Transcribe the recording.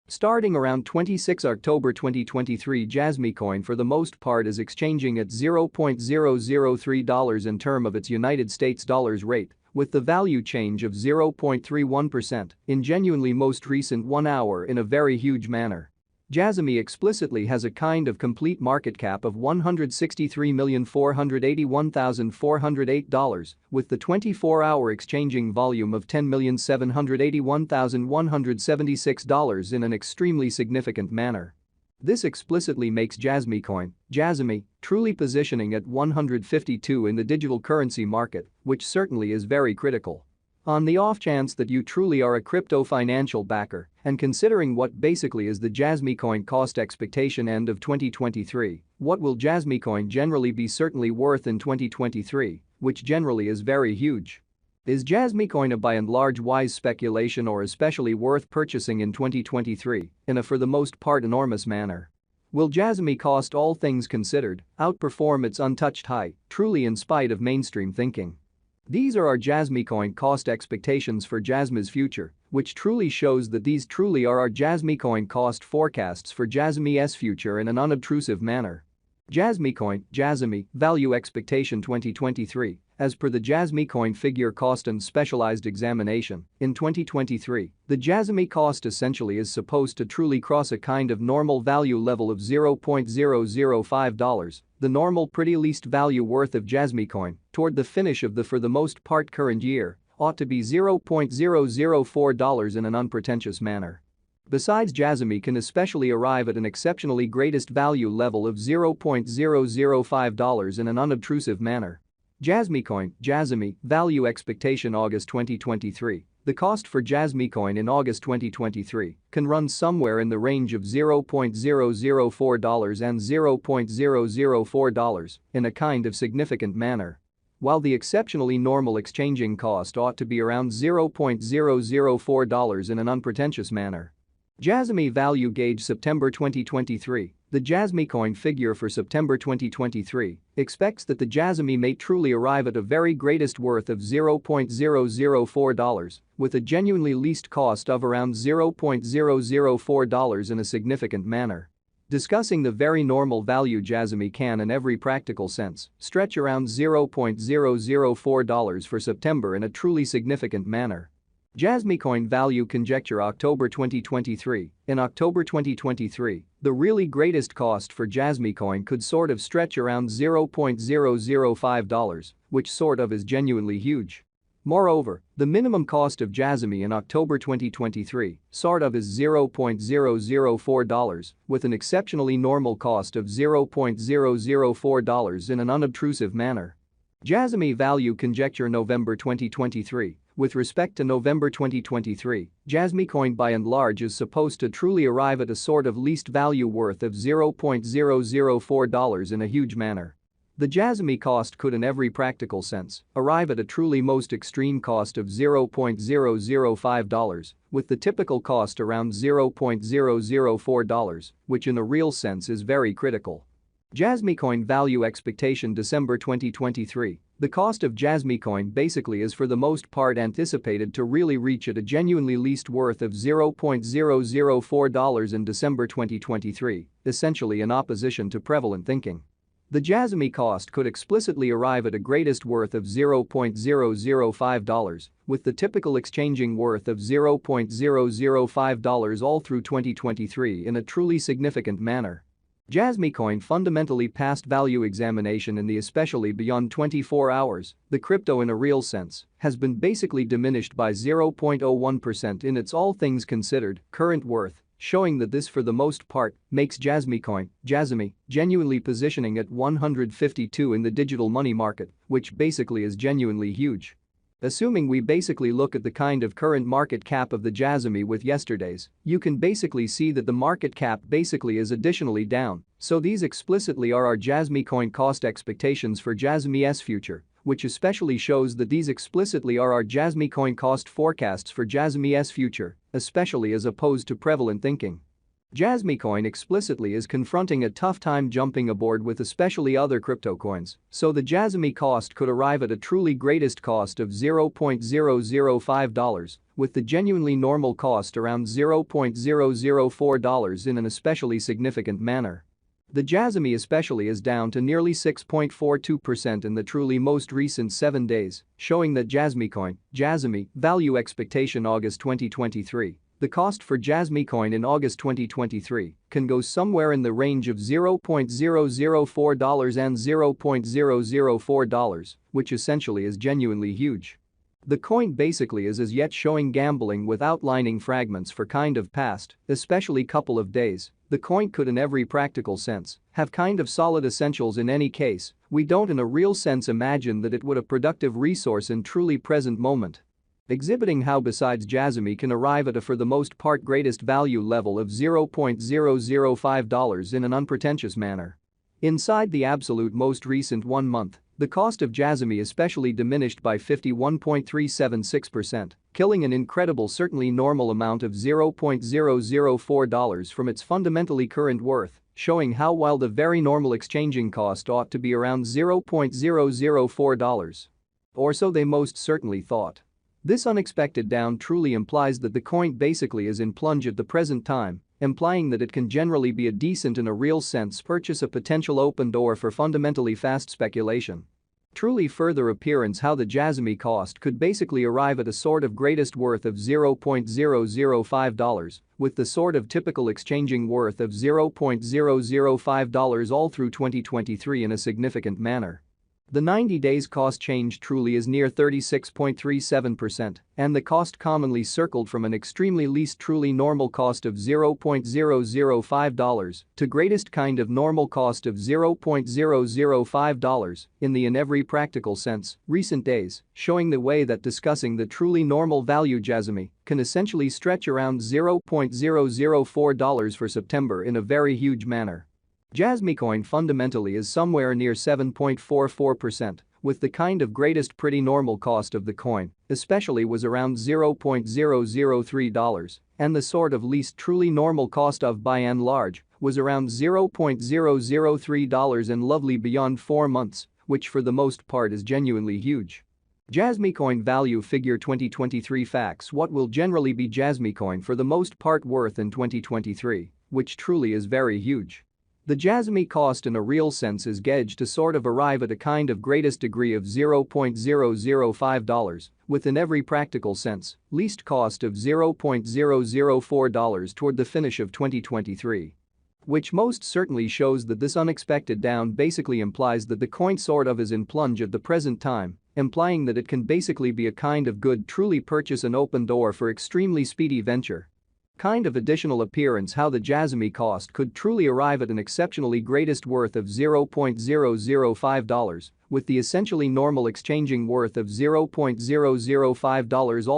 Starting around 26 October 2023, Jasmy coin for the most part is exchanging at $0.003 in term of its United States dollars rate, with the value change of 0.31% in genuinely most recent 1 hour in a very huge manner. Jasmy explicitly has a kind of complete market cap of $163,481,408, with the 24-hour exchanging volume of $10,781,176 in an extremely significant manner. This explicitly makes Jasmy coin, Jasmy, truly positioning at 152 in the digital currency market, which certainly is very critical. On the off chance that you truly are a crypto financial backer, and considering what basically is the Jasmy coin cost expectation end of 2023, what will Jasmy coin generally be certainly worth in 2023, which generally is very huge? Is Jasmy coin a by and large wise speculation or especially worth purchasing in 2023 in a for the most part enormous manner? Will Jasmy cost, all things considered, outperform its untouched high, truly in spite of mainstream thinking? These are our Jasmy coin cost expectations for Jasmy's future, which truly shows that these truly are our Jasmy coin cost forecasts for Jasmy's future in an unobtrusive manner. Jasmy coin, Jasmy, value expectation 2023, as per the Jasmy coin figure cost and specialized examination, in 2023, the Jasmy cost essentially is supposed to truly cross a kind of normal value level of $0.005, the normal pretty least value worth of Jasmy coin, toward the finish of the for the most part current year, ought to be $0.004 in an unpretentious manner. Besides, Jasmy can especially arrive at an exceptionally greatest value level of $0.005 in an unobtrusive manner. Jasmy coin, Jasmy, value expectation August 2023. The cost for Jasmy coin in August 2023 can run somewhere in the range of $0.004 and $0.004 in a kind of significant manner. While the exceptionally normal exchanging cost ought to be around $0.004 in an unpretentious manner. Jasmy value gauge September 2023. The Jasmy coin figure for September 2023 expects that the Jasmy may truly arrive at a very greatest worth of $0.004, with a genuinely least cost of around $0.004 in a significant manner. Discussing the very normal value, Jasmy can in every practical sense stretch around $0.004 for September in a truly significant manner. Jasmy coin value conjecture October 2023. In October 2023, the really greatest cost for Jasmy coin could sort of stretch around $0.005, which sort of is genuinely huge. Moreover, the minimum cost of Jasmy in October 2023 sort of is $0.004, with an exceptionally normal cost of $0.004 in an unobtrusive manner. Jasmy value conjecture November 2023. With respect to November 2023, Jasmy coin by and large is supposed to truly arrive at a sort of least value worth of $0.004 in a huge manner. The Jasmy cost could in every practical sense arrive at a truly most extreme cost of $0.005, with the typical cost around $0.004, which in a real sense is very critical. Jasmy coin value expectation December 2023. The cost of Jasmy coin basically is for the most part anticipated to really reach at a genuinely least worth of $0.004 in December 2023, essentially in opposition to prevalent thinking. The Jasmy cost could explicitly arrive at a greatest worth of $0.005, with the typical exchanging worth of $0.005 all through 2023 in a truly significant manner. Jasmy coin fundamentally passed value examination in the especially beyond 24 hours, the crypto in a real sense has been basically diminished by 0.01% in its all things considered current worth, showing that this for the most part makes Jasmy coin, Jasmy, genuinely positioning at 152 in the digital money market, which basically is genuinely huge. Assuming we basically look at the kind of current market cap of the Jasmy with yesterday's, you can basically see that the market cap basically is additionally down, so these explicitly are our Jasmy coin cost expectations for Jasmy's future, which especially shows that these explicitly are our Jasmy coin cost forecasts for Jasmy's future, especially as opposed to prevalent thinking. Jasmy coin explicitly is confronting a tough time jumping aboard with especially other crypto coins, so the Jasmy cost could arrive at a truly greatest cost of $0.005, with the genuinely normal cost around $0.004 in an especially significant manner. The Jasmy especially is down to nearly 6.42% in the truly most recent 7 days, showing that Jasmy value expectation August 2023. The cost for Jasmy coin in August 2023 can go somewhere in the range of $0.004 and $0.004, which essentially is genuinely huge. The coin basically is as yet showing gambling with outlining fragments for kind of past, especially couple of days. The coin could in every practical sense have kind of solid essentials in any case. We don't in a real sense imagine that it would a productive resource in truly present moment. Exhibiting how besides Jasmy can arrive at a for the most part greatest value level of $0.005 in an unpretentious manner. Inside the absolute most recent 1 month, the cost of Jasmy especially diminished by 51.376%, killing an incredible certainly normal amount of $0.004 from its fundamentally current worth, showing how while the very normal exchanging cost ought to be around $0.004. Or so they most certainly thought. This unexpected down truly implies that the coin basically is in plunge at the present time, implying that it can generally be a decent in a real sense purchase a potential open door for fundamentally fast speculation. Truly further appearance how the Jasmy cost could basically arrive at a sort of greatest worth of $0.005, with the sort of typical exchanging worth of $0.005 all through 2023 in a significant manner. The 90 days cost change truly is near 36.37%, and the cost commonly circled from an extremely least truly normal cost of $0.005 to greatest kind of normal cost of $0.005 in every practical sense, recent days, showing the way that discussing the truly normal value Jasmy can essentially stretch around $0.004 for September in a very huge manner. Jasmy coin fundamentally is somewhere near 7.44%, with the kind of greatest pretty normal cost of the coin, especially was around $0.003, and the sort of least truly normal cost of by and large was around $0.003 and lovely beyond 4 months, which for the most part is genuinely huge. Jasmy coin value figure 2023 facts. What will generally be Jasmy coin for the most part worth in 2023, which truly is very huge. The Jasmy cost in a real sense is gauged to sort of arrive at a kind of greatest degree of $0.005, with in every practical sense, least cost of $0.004 toward the finish of 2023. Which most certainly shows that this unexpected down basically implies that the coin sort of is in plunge at the present time, implying that it can basically be a kind of good truly purchase an open door for extremely speedy venture. Kind of additional appearance how the Jasmy cost could truly arrive at an exceptionally greatest worth of $0.005, with the essentially normal exchanging worth of $0.005 all